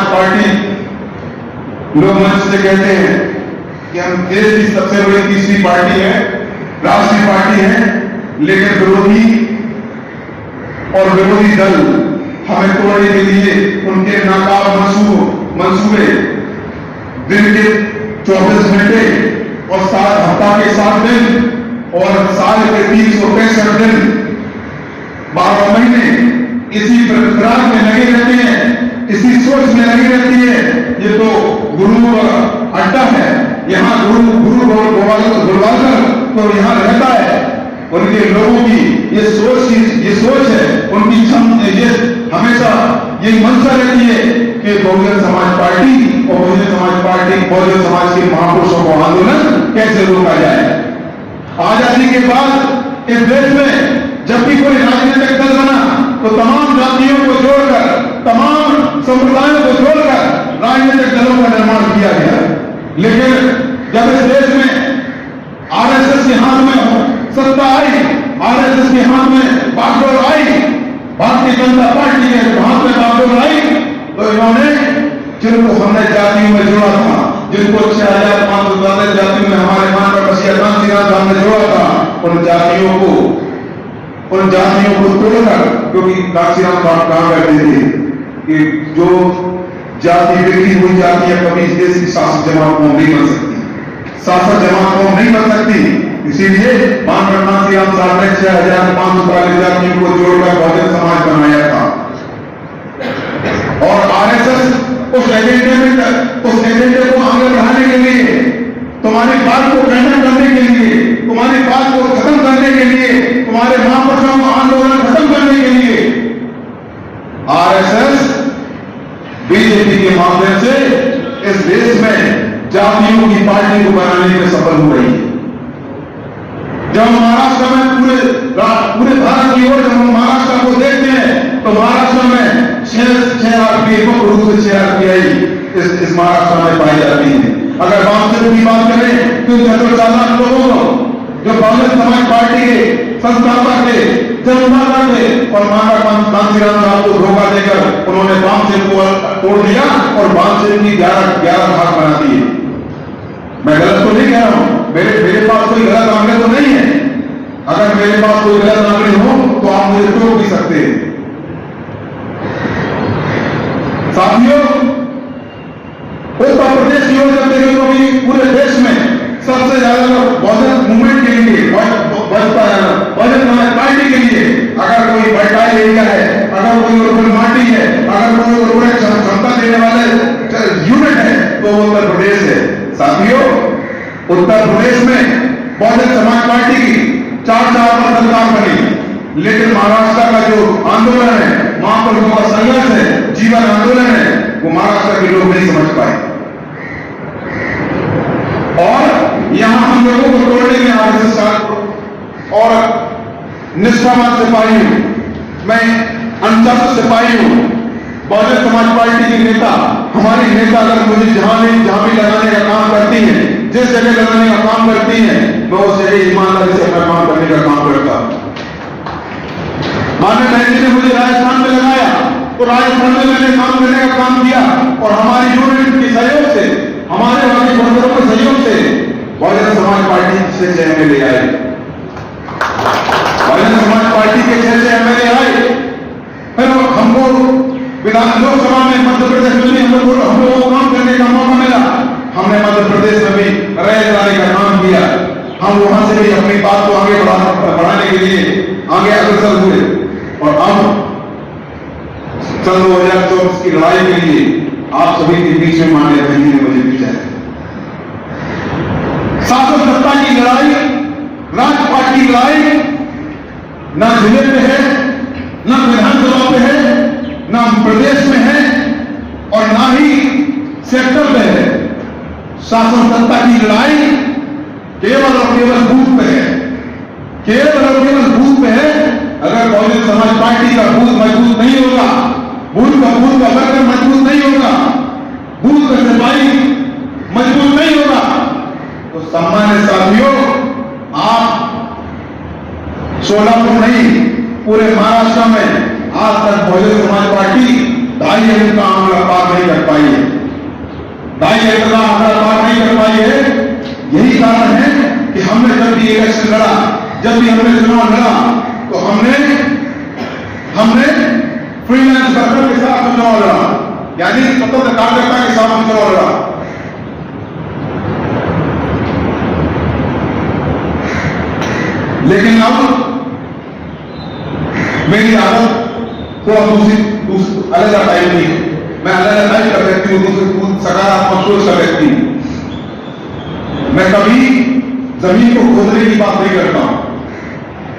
समाज पार्टी लोग मंच से कहते हैं कि हम देश की सबसे बड़ी तीसरी पार्टी है, राष्ट्रीय पार्टी है, लेकिन विरोधी और विरोधी दल हमें तोड़ने के लिए उनके नाकाब मंसूबे दिन के 24 घंटे और 7 हफ्ता के 7 दिन और साल के 365 दिन 12 महीने इसी प्रयास में लगे रहते हैं, इसी सोच में लगी रहती है। ये तो गुरु अड्डा है, यहाँ गुरु गोलवालकर तो यहाँ रहता है। उनके लोगों की ये सोच है, उनकी ये हमेशा ये मंशा रहती है कि बहुजन समाज पार्टी और बहुजन समाज के महापुरुषों को आंदोलन कैसे रोका जाए। आजादी के बाद इस देश में जब भी कोई राजनीतिक दल बना तो तमाम जातियों को जोड़कर, तमाम संप्रदायों को जोड़कर राजनीतिक दलों का निर्माण किया गया। लेकिन जब इस देश में आरएसएस के हाथ में सत्ता आई, आरएसएस के हाथ में बागडोर आई, भारतीय जनता पार्टी के हाथ में बागडोर आई, तो इन्होंने जिनको हमने जातियों में जोड़ा था, जिनको 6543 जातियों में हमारे मानव कांशीराम ने जोड़ा था, उन जातियों को तोड़कर, क्योंकि कांशीराम कहा करते थे कि जो जाति बिखरी हुई जाति है कभी इस देश की शासक जमात कौम नहीं बन सकती, शासक जमात कौम नहीं बन सकती। इसीलिए मानव कांशीराम साहब ने 6543 जातियों को जोड़कर बहुजन समाज बनाया था। और आरएसएस उस एजेंडे को आगे बढ़ाने के लिए, तुम्हारी बात को खंडन करने के लिए, तुम्हारी बात को खत्म करने के लिए, तुम्हारे महापुरुषों को आंदोलन खत्म करने के लिए आरएसएस बीजेपी के माध्यम से इस देश में जातियों की पार्टी को बनाने में सफल हो रही है। जब महाराष्ट्र में पूरे भारत की ओर जब हम महाराष्ट्र को देखते हैं तो महाराष्ट्र में 6 आरपीआई मुख्य रूप से 6 आरपीआई इस महाराष्ट्र में पाई जाती है। अगर वामसेवक की बात करें तो 4 लोगों को जो बहुजन समाज पार्टी के संस्थापक थे, जन्मदाता थे, और मानव कांशीराम साहब को धोखा देकर उन्होंने वामसेवक को तोड़ दिया और वामसेवक की 11 भाग बना दिए। मैं गलत तो नहीं कह रहा हूं, मेरे पास कोई गलत आंकड़े तो नहीं है। अगर मेरे पास कोई गलत आंकड़े हो तो आप मुझे टोक भी सकते हैं। साथियों, उत्तर प्रदेश की ओर जब देखो भी पूरे देश में सबसे ज्यादा बहुजन मूवमेंट के लिए, बहुजन समाज पार्टी के लिए अगर कोई बटाई एरिया है, अगर कोई अर्बन माटी है, अगर कोई उर्वरक क्षमता देने वाले यूनिट है तो उत्तर प्रदेश है। साथियों, उत्तर प्रदेश में बहुजन समाज पार्टी की 4 साल पर सरकार बनी, लेकिन महाराष्ट्र का जो आंदोलन है, महापुरुषों का संघर्ष है, जीवन आंदोलन है, वो महाराष्ट्र के लोग नहीं समझ पाए। और यहां हम लोगों को तोड़ने में आरएसएस और निष्ठावान सिपाही हूं, मैं अनशस्त्र सिपाही हूं, बहुजन समाज पार्टी के नेता, हमारी नेता अगर मुझे जहां भी लगाने का काम करती है, जिस जगह लगाने का काम करती है, मैं उस जगह ईमानदारी से अपना काम करने का काम करता। माननीय बहन जी ने मुझे राजस्थान में लगाया तो राजस्थान में मैंने काम करने का काम किया, और हमारी यूनिट के सहयोग से, हमारे वाली वर्करों के सहयोग से बहुजन समाज पार्टी से 6 एमएलए आए, बहुजन समाज पार्टी के 6 एमएलए आए। फिर हमको विधान लोकसभा में मध्य प्रदेश में हम लोगों को काम करने का मौका मिला। हमने मध्य प्रदेश में भी रैली चलाने का काम किया। हम वहां से भी अपनी बात को आगे बढ़ाने के लिए आगे अग्रसर हुए, और अब सन 2024 की लड़ाई के लिए आप सभी के बीच में माननीय बहन जी ने मुझे भेजा है। शासन सत्ता की लड़ाई, राजपाट की लड़ाई ना जिले पे है, ना विधानसभा पे है, ना प्रदेश में है, और ना ही सेक्टर पे है। शासन सत्ता की लड़ाई केवल और केवल बूथ पे है, केवल और केवल बूथ पे है। अगर बहुजन समाज पार्टी का बूथ मजबूत नहीं होगा, बूथ का वर्कर मजबूत नहीं होगा, बूथ का सिपाही मजबूत नहीं होगा, तो सम्मानित साथियों, आप सोलापुर नहीं पूरे महाराष्ट्र में आज तक बहुजन समाज पार्टी 2.5 का आंकड़ा पार नहीं कर पाई है, 2.5 का आंकड़ा पार नहीं कर पाई है। यही कारण है कि हमने जब भी इलेक्शन लड़ा, जब भी हमने चुनाव लड़ा, तो हमने फ्रीलांस वर्कर के साथ चुनाव लड़ा, यानी स्वतंत्र कार्यकर्ता के साथ चुनाव लड़ा। लेकिन अब मेरी आदत थोड़ा अलग टाइप की है, मैं अलग टाइप का व्यक्ति हूं, सकारात्मक सोच का व्यक्ति हूं। मैं कभी जमीन को खोदने की बात नहीं करता हूं,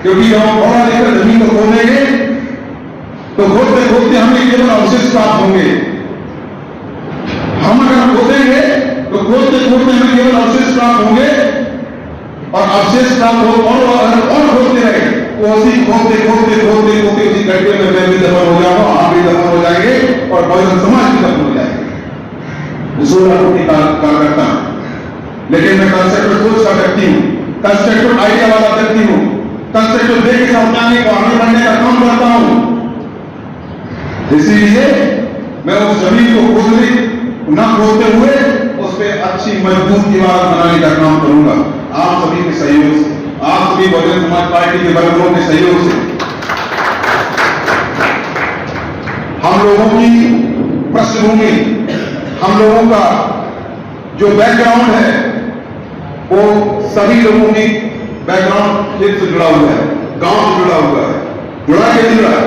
क्योंकि जब हम पढ़ा लेकर जमीन को खोदेंगे तो खोदते खोदते हमें केवल अवशेष प्राप्त होंगे। हम अगर खोदेंगे तो खोदते खोदते हमें केवल अवशेष प्राप्त होंगे, और अवशेष प्राप्त हो और खोदते रहे तो उसी खोदते खोदते खोदते खोदते उसी गड्ढे में मैं भी दफन हो जाऊंगा, आप भी दफन हो जाएंगे, और बहुजन समाज भी दफन हो जाएंगे। 16 कोटि कार्यकर्ता, लेकिन मैं कंस्ट्रक्टिव सोच का व्यक्ति हूं, कंस्ट्रक्टिव आइडिया वाला व्यक्ति हूं, कंस्ट्रक्टिव देख के समझाने को आगे बढ़ने का काम करता हूं। इसीलिए मैं उस जमीन को खोदते हुए उस पर अच्छी मजबूत दीवार बनाने का काम करूंगा, आप सभी के सहयोग से, आप सभी बहुजन समाज पार्टी के वर्गों के सहयोग से। हम लोगों की पृष्ठभूमि, हम लोगों का जो बैकग्राउंड है, वो सभी लोगों की बैकग्राउंड से जुड़ा हुआ है, गांव से जुड़ा हुआ है। जुड़ा के जुड़ा है,